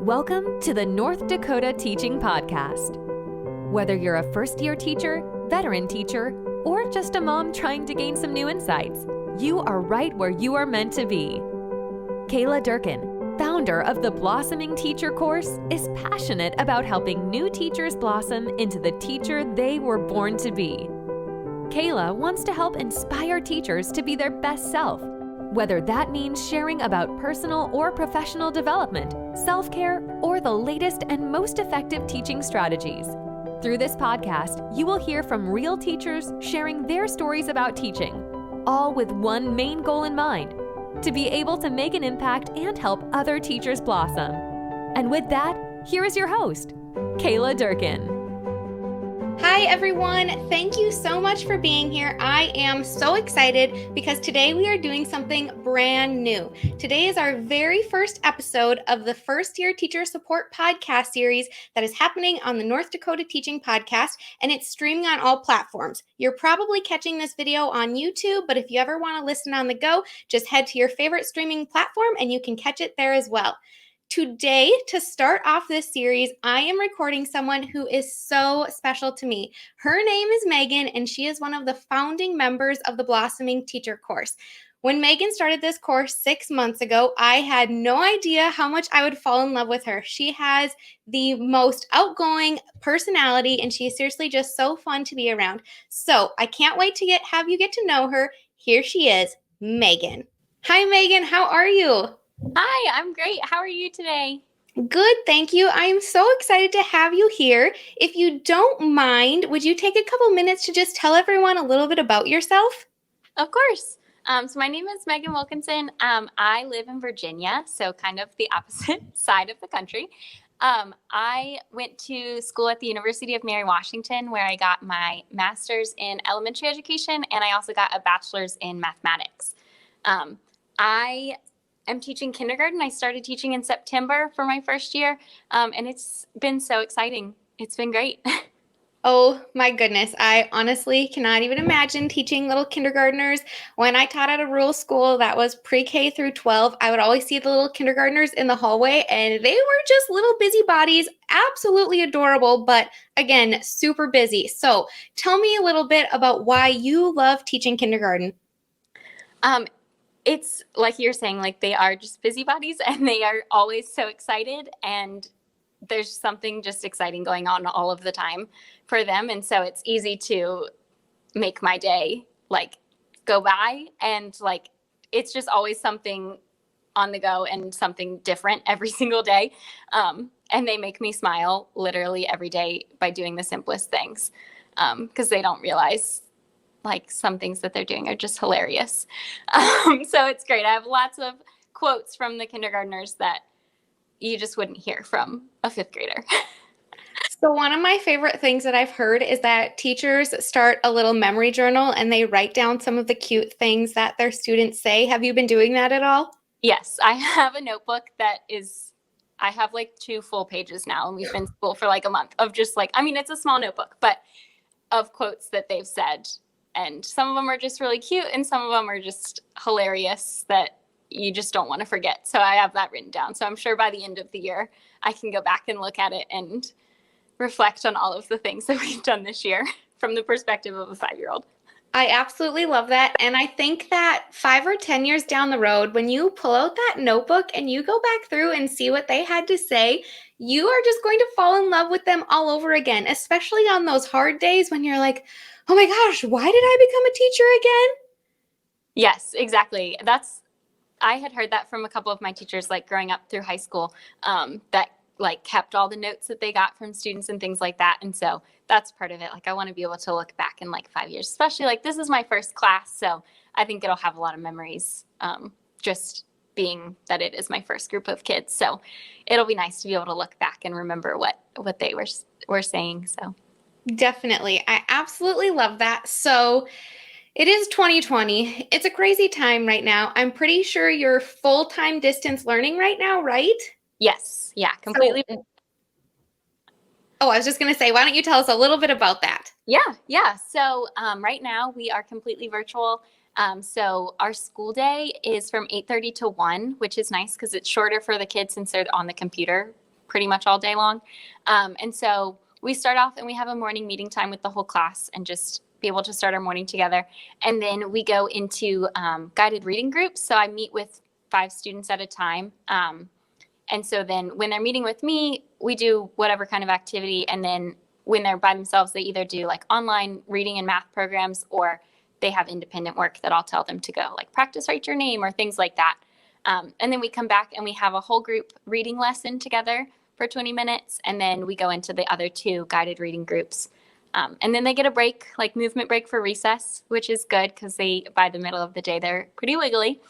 Welcome to the North Dakota Teaching Podcast. Whether you're a first-year teacher, veteran teacher, or just a mom trying to gain some new insights, you are right where you are meant to be. Kayla Durkin, founder of the Blossoming Teacher course, is passionate about helping new teachers blossom into the teacher they were born to be. Kayla wants to help inspire teachers to be their best self, whether that means sharing about personal or professional development, self-care, or the latest and most effective teaching strategies. Through this podcast, you will hear from real teachers sharing their stories about teaching, all with one main goal in mind: to be able to make an impact and help other teachers blossom. And with that, here is your host, Kayla Durkin. Hi everyone, thank you so much for being here. I am so excited because today we are doing something brand new. Today is our very first episode of the First Year Teacher Support podcast series that is happening on the North Dakota Teaching podcast, and it's streaming on all platforms. You're probably catching this video on YouTube, but if you ever want to listen on the go, just head to your favorite streaming platform and you can catch it there as well. Today, to start off this series, I am recording someone who is so special to me. Her name is Meagan, and she is one of the founding members of the Blossoming Teacher course. When Meagan started this course 6 months ago, I had no idea how much I would fall in love with her. She has the most outgoing personality, and she is seriously just so fun to be around. So I can't wait to have you get to know her. Here she is, Meagan. Hi, Meagan. How are you? Hi, I'm great. How are you today? Good, thank you. I am so excited to have you here. If you don't mind, would you take a couple minutes to just tell everyone a little bit about yourself? Of course. So my name is Meagan Wilkinson. I live in Virginia, so kind of the opposite side of the country. I went to school at the University of Mary Washington, where I got my master's in elementary education, and I also got a bachelor's in mathematics. I'm teaching kindergarten. I started teaching in September for my first year, and it's been so exciting. It's been great. Oh my goodness. I honestly cannot even imagine teaching little kindergartners. When I taught at a rural school that was pre-K through 12, I would always see the little kindergartners in the hallway, and they were just little busybodies, absolutely adorable, but again, super busy. So tell me a little bit about why you love teaching kindergarten. It's like you're saying, like they are just busybodies and they are always so excited, and there's something just exciting going on all of the time for them. And so it's easy to make my day like go by, and like it's just always something on the go and something different every single day. And they make me smile literally every day by doing the simplest things, because they don't realize like some things that they're doing are just hilarious. So it's great. I have lots of quotes from the kindergartners that you just wouldn't hear from a fifth grader. So one of my favorite things that I've heard is that teachers start a little memory journal and they write down some of the cute things that their students say. Have you been doing that at all? Yes, I have a notebook I have like 2 full pages now, and we've been in school for like a month of just like, I mean, it's a small notebook, but of quotes that they've said. And some of them are just really cute, and some of them are just hilarious that you just don't want to forget. So I have that written down. So I'm sure by the end of the year, I can go back and look at it and reflect on all of the things that we've done this year from the perspective of a 5-year-old. I absolutely love that. And I think that 5 or 10 years down the road, when you pull out that notebook and you go back through and see what they had to say, you are just going to fall in love with them all over again, especially on those hard days when you're like, oh my gosh, why did I become a teacher again? Yes, exactly. I had heard that from a couple of my teachers, like growing up through high school, that like kept all the notes that they got from students and things like that. And so that's part of it. Like I want to be able to look back in like 5 years, especially like this is my first class. So I think it'll have a lot of memories, just being that it is my first group of kids. So it'll be nice to be able to look back and remember what they were saying. So definitely. I absolutely love that. So it is 2020. It's a crazy time right now. I'm pretty sure you're full-time distance learning right now, right? Yes. Yeah, completely. I was just going to say, why don't you tell us a little bit about that? Yeah. So right now we are completely virtual. So our school day is from 8:30 to 1, which is nice because it's shorter for the kids since they're on the computer pretty much all day long. And so we start off and we have a morning meeting time with the whole class and just be able to start our morning together. And then we go into guided reading groups. So I meet with 5 students at a time. And so then when they're meeting with me, we do whatever kind of activity. And then when they're by themselves, they either do like online reading and math programs, or they have independent work that I'll tell them to go, like practice write your name or things like that. And then we come back and we have a whole group reading lesson together for 20 minutes. And then we go into the other 2 guided reading groups. And then they get a break, like movement break for recess, which is good because by the middle of the day, they're pretty wiggly.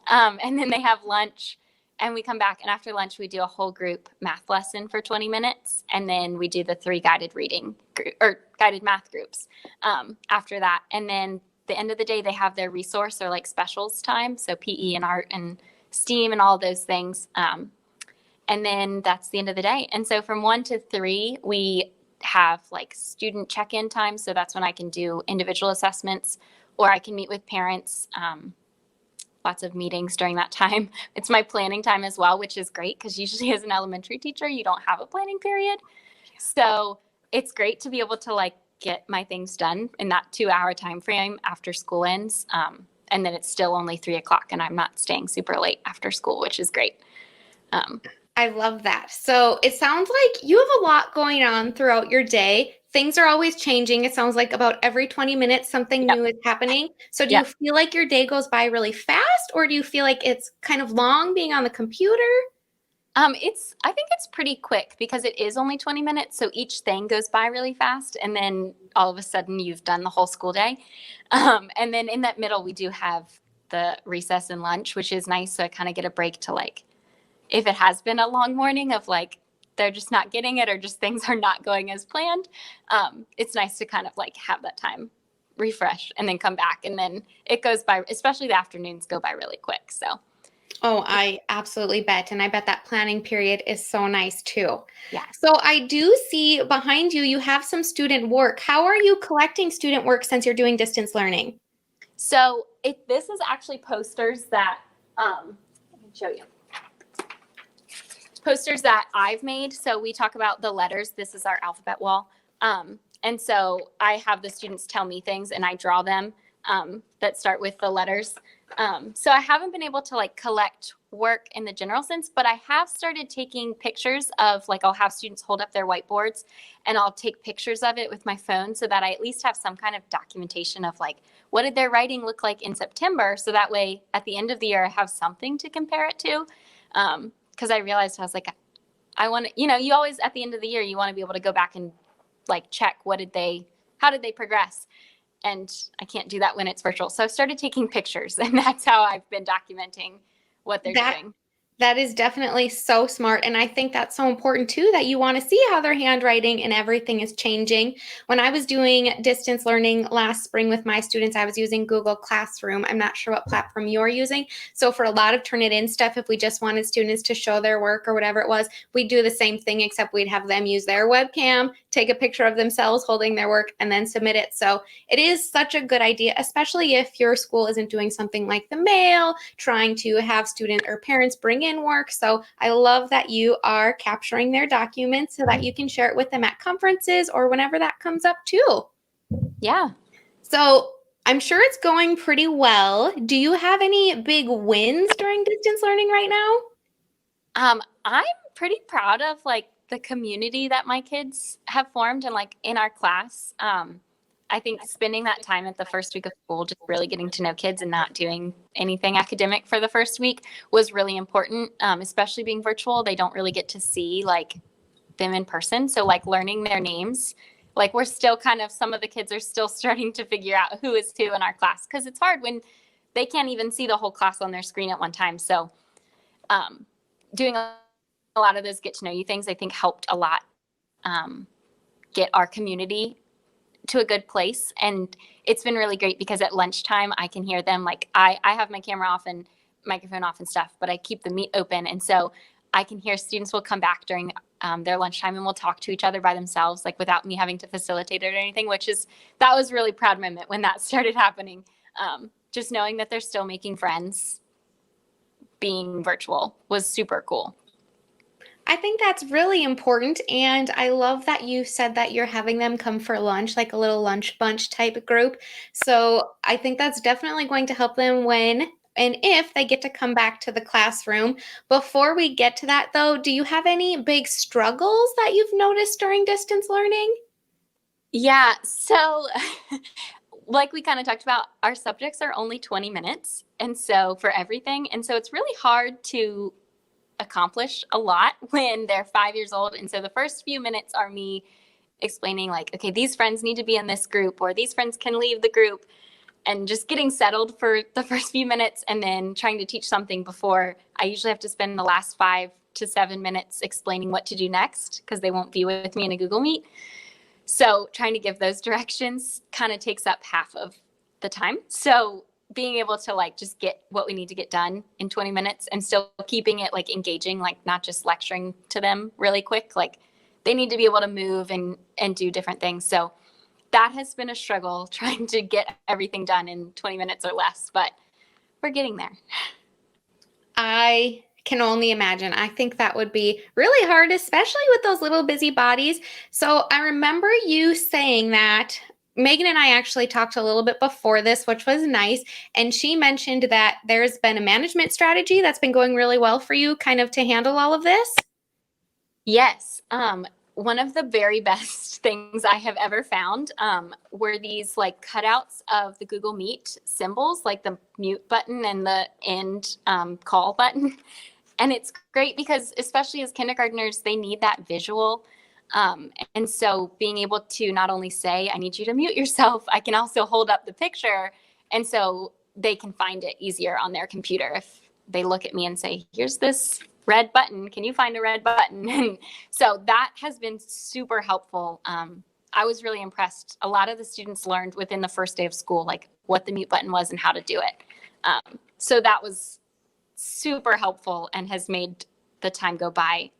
And then they have lunch and we come back. And after lunch, we do a whole group math lesson for 20 minutes. And then we do the 3 guided reading or guided math groups after that. And then the end of the day, they have their resource or like specials time. So PE and art and STEAM and all those things. And then that's the end of the day. And so from 1 to 3, we have like student check-in time. So that's when I can do individual assessments or I can meet with parents. Lots of meetings during that time. It's my planning time as well, which is great because usually as an elementary teacher, you don't have a planning period. So it's great to be able to like get my things done in that 2-hour time frame after school ends. And then it's still only 3:00 and I'm not staying super late after school, which is great. I love that. So it sounds like you have a lot going on throughout your day. Things are always changing. It sounds like about every 20 minutes, something new is happening. So do you feel like your day goes by really fast, or do you feel like it's kind of long being on the computer? I think it's pretty quick because it is only 20 minutes. So each thing goes by really fast. And then all of a sudden you've done the whole school day. And then in that middle, we do have the recess and lunch, which is nice. So I kind of get a break to like, if it has been a long morning of like, they're just not getting it or just things are not going as planned. It's nice to kind of like have that time refresh and then come back. And then it goes by, especially the afternoons go by really quick. So. Oh, I absolutely bet. And I bet that planning period is so nice too. Yeah. So I do see behind you, you have some student work. How are you collecting student work since you're doing distance learning? So this is actually posters that, I can show you. Posters that I've made. So we talk about the letters. This is our alphabet wall. And so I have the students tell me things and I draw them that start with the letters. So I haven't been able to like collect work in the general sense, but I have started taking pictures of like, I'll have students hold up their whiteboards and I'll take pictures of it with my phone so that I at least have some kind of documentation of like, what did their writing look like in September? So that way at the end of the year, I have something to compare it to. Because I realized I was like, I want to, you always at the end of the year, you want to be able to go back and like check how did they progress? And I can't do that when it's virtual. So I've started taking pictures and that's how I've been documenting what they're doing. That is definitely so smart. And I think that's so important too, that you want to see how their handwriting and everything is changing. When I was doing distance learning last spring with my students, I was using Google Classroom. I'm not sure what platform you're using. So for a lot of Turnitin stuff, if we just wanted students to show their work or whatever it was, we'd do the same thing, except we'd have them use their webcam, take a picture of themselves holding their work, and then submit it. So it is such a good idea, especially if your school isn't doing something like the mail, trying to have student or parents bring in work. So I love that you are capturing their documents so that you can share it with them at conferences or whenever that comes up too. Yeah. So I'm sure it's going pretty well. Do you have any big wins during distance learning right now? I'm pretty proud of like the community that my kids have formed and like in our class. I think spending that time at the first week of school, just really getting to know kids and not doing anything academic for the first week was really important, especially being virtual. They don't really get to see like them in person. So like learning their names, like we're still some of the kids are still starting to figure out who is who in our class because it's hard when they can't even see the whole class on their screen at one time. So doing a lot of those get to know you things, I think helped a lot get our community to a good place. And it's been really great because at lunchtime I can hear them. Like I have my camera off and microphone off and stuff, but I keep the meet open. And so I can hear students will come back during their lunchtime and we'll talk to each other by themselves, like without me having to facilitate it or anything, that was really proud moment when that started happening. Just knowing that they're still making friends being virtual was super cool. I think that's really important. And I love that you said that you're having them come for lunch, like a little lunch bunch type group. So I think that's definitely going to help them when and if they get to come back to the classroom. Before we get to that, though, do you have any big struggles that you've noticed during distance learning? Yeah, so like we kind of talked about, our subjects are only 20 minutes. And so for everything. And so it's really hard to accomplish a lot when they're 5 years old. And so the first few minutes are me explaining, like, okay, these friends need to be in this group, or these friends can leave the group, and just getting settled for the first few minutes and then trying to teach something before I usually have to spend the last 5 to 7 minutes explaining what to do next because they won't be with me in a Google Meet. So trying to give those directions kind of takes up half of the time. So being able to like just get what we need to get done in 20 minutes and still keeping it like engaging, like not just lecturing to them really quick, like they need to be able to move and do different things. So that has been a struggle trying to get everything done in 20 minutes or less, but we're getting there. I can only imagine. I think that would be really hard, especially with those little busy bodies. So I remember you saying that Megan and I actually talked a little bit before this, which was nice. And she mentioned that there's been a management strategy that's been going really well for you, kind of to handle all of this. Yes. One of the very best things I have ever found were these like cutouts of the Google Meet symbols, like the mute button and the end call button. And it's great because especially as kindergartners, they need that visual. And so being able to not only say, I need you to mute yourself, I can also hold up the picture. And so they can find it easier on their computer if they look at me and say, here's this red button. Can you find a red button? And so that has been super helpful. I was really impressed. A lot of the students learned within the first day of school, like what the mute button was and how to do it. So that was super helpful and has made the time go by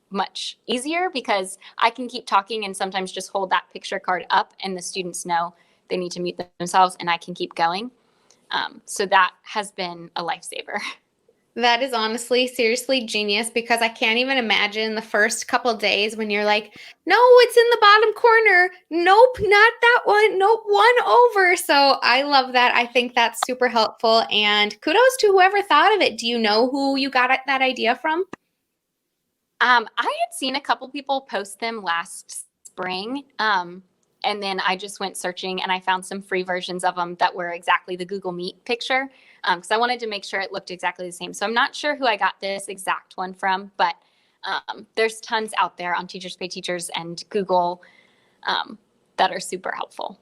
much easier because I can keep talking and sometimes just hold that picture card up and the students know they need to mute themselves and I can keep going. So that has been a lifesaver. That is honestly, seriously genius because I can't even imagine the first couple days when you're like, no, it's in the bottom corner. Nope, not that one. Nope, one over. So I love that. I think that's super helpful. And kudos to whoever thought of it. Do you know who you got that idea from? I had seen a couple people post them last spring. And then I just went searching and I found some free versions of them that were exactly the Google Meet picture because I wanted to make sure it looked exactly the same. So I'm not sure who I got this exact one from, but there's tons out there on Teachers Pay Teachers and Google that are super helpful.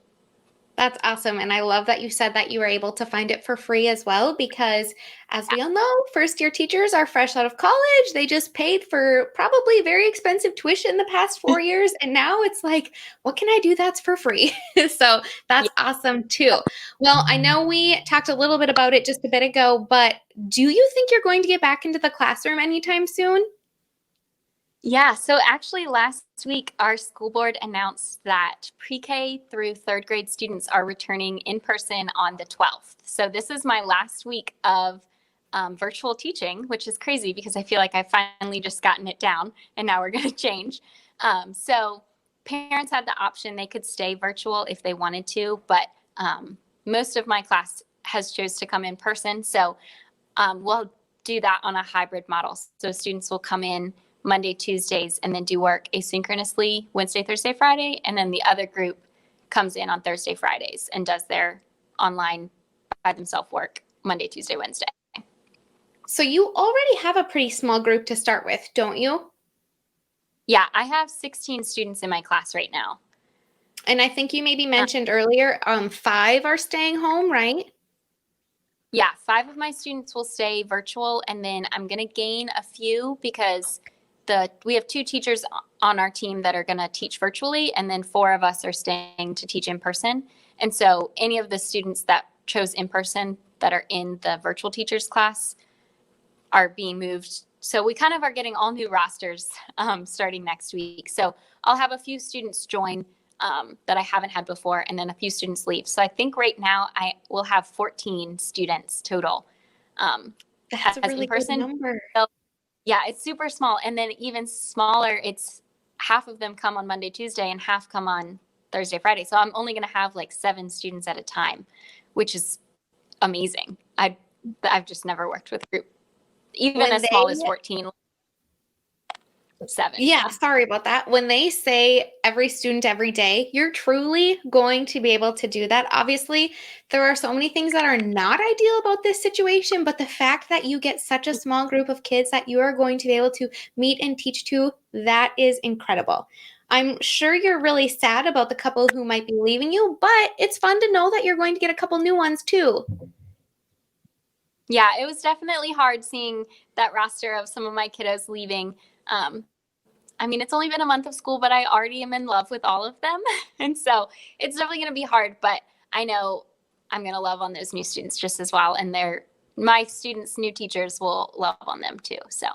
That's awesome. And I love that you said that you were able to find it for free as well, because as we all know, first year teachers are fresh out of college. They just paid for probably very expensive tuition the past 4 years. And now it's like, what can I do that's for free? So that's awesome too. Well, I know we talked a little bit about it just a bit ago, but do you think you're going to get back into the classroom anytime soon? Yeah, so actually last week, our school board announced that pre-K through third grade students are returning in person on the 12th. So this is my last week of virtual teaching, which is crazy because I feel like I've finally just gotten it down and now we're going to change. So parents had the option, they could stay virtual if they wanted to, but most of my class has chose to come in person. So we'll do that on a hybrid model. So students will come in Monday, Tuesdays, and then do work asynchronously Wednesday, Thursday, Friday. And then the other group comes in on Thursday, Fridays and does their online by themselves work Monday, Tuesday, Wednesday. So you already have a pretty small group to start with, don't you? Yeah, I have 16 students in my class right now. And I think you maybe mentioned earlier, 5 are staying home, right? Yeah, 5 of my students will stay virtual, and then I'm going to gain a few because we have 2 teachers on our team that are going to teach virtually, and then 4 of us are staying to teach in person. And so any of the students that chose in person that are in the virtual teachers class are being moved. So we kind of are getting all new rosters starting next week. So I'll have a few students join that I haven't had before, and then a few students leave. So I think right now I will have 14 students total. That's a really good number. Yeah, it's super small. And then even smaller, it's half of them come on Monday, Tuesday, and half come on Thursday, Friday. So I'm only going to have like 7 students at a time, which is amazing. I've just never worked with a group, even When as they small as 14, 7. Yeah, sorry about that. When they say every student every day, you're truly going to be able to do that. Obviously, there are so many things that are not ideal about this situation, but the fact that you get such a small group of kids that you are going to be able to meet and teach to, that is incredible. I'm sure you're really sad about the couple who might be leaving you, but it's fun to know that you're going to get a couple new ones too. Yeah, it was definitely hard seeing that roster of some of my kiddos leaving. I mean, it's only been a month of school, but I already am in love with all of them. And so it's definitely going to be hard, but I know I'm going to love on those new students just as well. And my students, new teachers will love on them too. So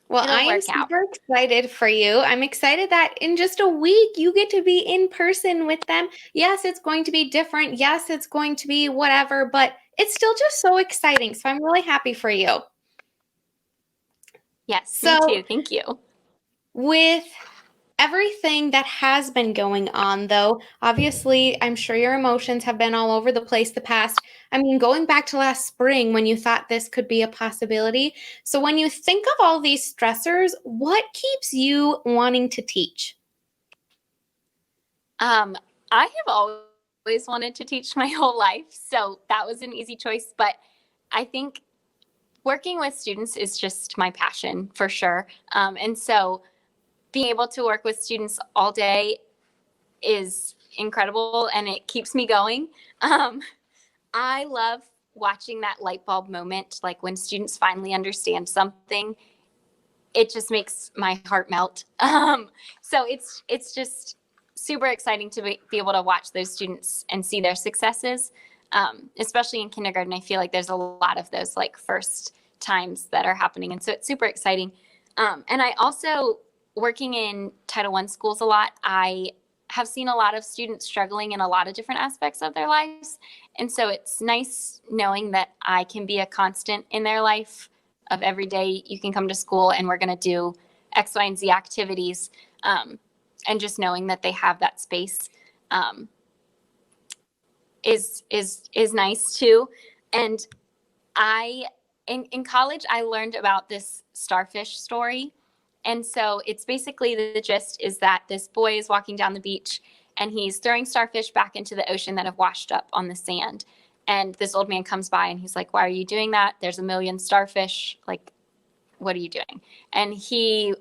Well, it'll I am work out. super excited for you. I'm excited that in just a week you get to be in person with them. Yes, it's going to be different. Yes, it's going to be whatever, but it's still just so exciting. So I'm really happy for you. Yes, me So, too. Thank you. with everything that has been going on, though, obviously, I'm sure your emotions have been all over the place the past. I mean, going back to last spring when you thought this could be a possibility. So, when you think of all these stressors, what keeps you wanting to teach? I have always wanted to teach my whole life, so that was an easy choice. But I think working with students is just my passion for sure. And so being able to work with students all day is incredible and it keeps me going. I love watching that light bulb moment, like when students finally understand something. It just makes my heart melt. So it's just super exciting to be able to watch those students and see their successes, especially in kindergarten. I feel like there's a lot of those like first times that are happening, and so it's super exciting. And I also, working in Title I schools a lot, I have seen a lot of students struggling in a lot of different aspects of their lives. And so it's nice knowing that I can be a constant in their life of every day you can come to school and we're going to do X, Y, and Z activities. And just knowing that they have that space um, is nice too. And in college, I learned about this Starfish Story. And so it's basically the gist is that this boy is walking down the beach and he's throwing starfish back into the ocean that have washed up on the sand. And this old man comes by and he's like, "Why are you doing that? There's a million starfish. Like, what are you doing?" And he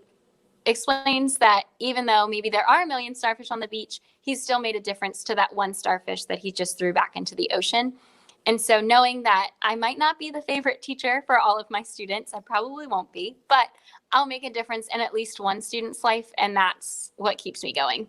explains that even though maybe there are a million starfish on the beach, he's still made a difference to that one starfish that he just threw back into the ocean. And so knowing that I might not be the favorite teacher for all of my students, I probably won't be, but I'll make a difference in at least one student's life, and that's what keeps me going.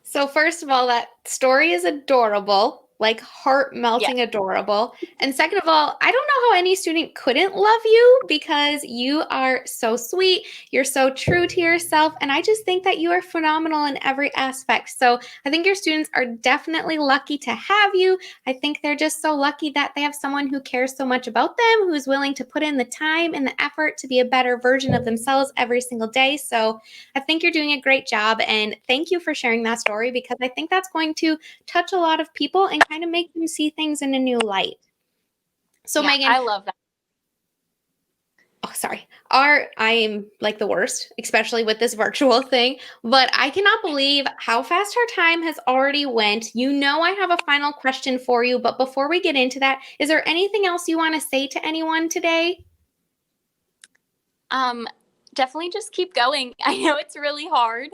So, first of all, that story is adorable, like heart Yeah. melting adorable. And second of all, I don't know how any student couldn't love you because you are so sweet. You're so true to yourself. And I just think that you are phenomenal in every aspect. So, I think your students are definitely lucky to have you. I think they're just so lucky that they have someone who cares so much about them, who's willing to put in the time and the effort to be a better version of themselves every single day. So, I think you're doing a great job. And thank you for sharing that story because I think that's going to touch a lot of people and kind of make them see things in a new light. So, Yeah, Meagan, I love that. oh, sorry. I'm like the worst, especially with this virtual thing, but I cannot believe how fast our time has already went. You know, I have a final question for you, but before we get into that, is there anything else you want to say to anyone today? Um, Definitely just keep going. I know it's really hard,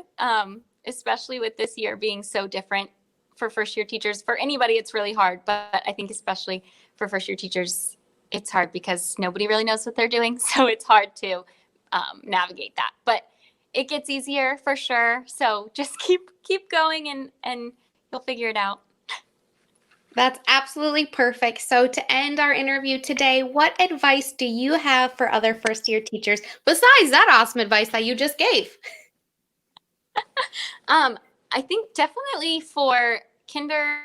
especially with this year being so different for first year teachers. For anybody, it's really hard, but I think especially for first year teachers, it's hard because nobody really knows what they're doing. So it's hard to navigate that, but it gets easier for sure. So just keep going and you'll figure it out. That's absolutely perfect. So, to end our interview today, what advice do you have for other first year teachers besides that awesome advice that you just gave? I think definitely for kinder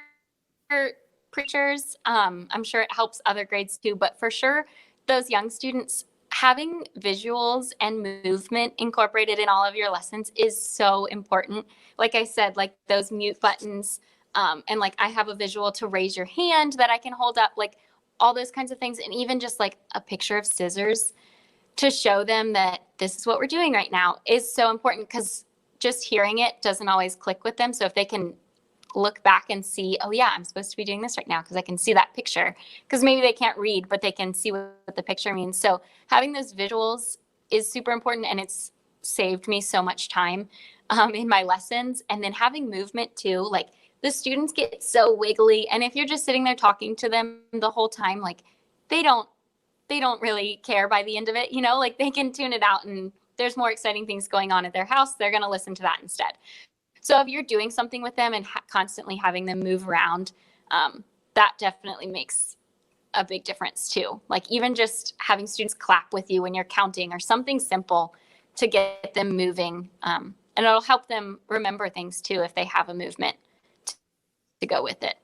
preachers, I'm sure it helps other grades too, but for sure, those young students, having visuals and movement incorporated in all of your lessons is so important. Like I said, like those mute buttons, and like I have a visual to raise your hand that I can hold up, like all those kinds of things. And even just like a picture of scissors to show them that this is what we're doing right now is so important, because just hearing it doesn't always click with them. So if they can look back and see, oh yeah, I'm supposed to be doing this right now because I can see that picture, because maybe they can't read, but they can see what the picture means. So having those visuals is super important, and it's saved me so much time in my lessons. And then having movement too, like the students get so wiggly, and if you're just sitting there talking to them the whole time, like they don't really care by the end of it, like they can tune it out, and there's more exciting things going on at their house. They're going to listen to that instead. So if you're doing something with them and constantly having them move around, that definitely makes a big difference too. Like even just having students clap with you when you're counting or something simple to get them moving. And it'll help them remember things too if they have a movement to go with it.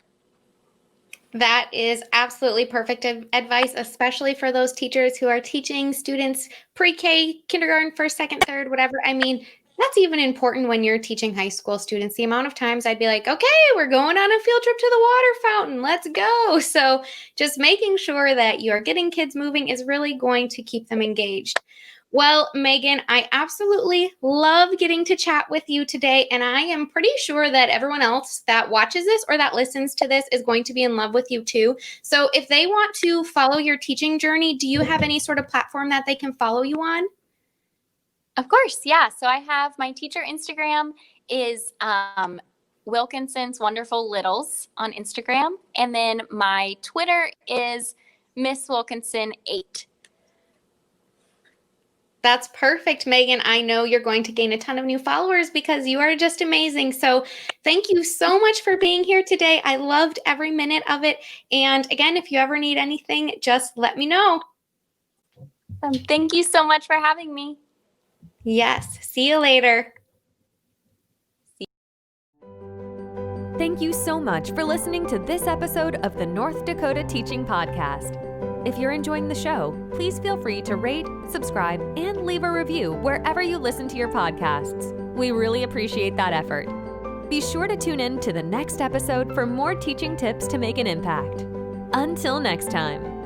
That is absolutely perfect advice, especially for those teachers who are teaching students pre-K, kindergarten, first, second, third, whatever. I mean, that's even important when you're teaching high school students. The amount of times I'd be like, okay, we're going on a field trip to the water fountain. Let's go. So just making sure that you're getting kids moving is really going to keep them engaged. Well, Meagan, I absolutely love getting to chat with you today, and I am pretty sure that everyone else that watches this or that listens to this is going to be in love with you too. So if they want to follow your teaching journey, do you have any sort of platform that they can follow you on? Of course, yeah. So I have my teacher Instagram is Wilkinson's Wonderful Littles on Instagram, and then my Twitter is Miss Wilkinson 8. That's perfect, Meagan. I know you're going to gain a ton of new followers because you are just amazing. So thank you so much for being here today. I loved every minute of it. And again, if you ever need anything, just let me know. Thank you so much for having me. Yes. See you later. Thank you so much for listening to this episode of the North Dakota Teaching Podcast. If you're enjoying the show, please feel free to rate, subscribe, and leave a review wherever you listen to your podcasts. We really appreciate that effort. Be sure to tune in to the next episode for more teaching tips to make an impact. Until next time.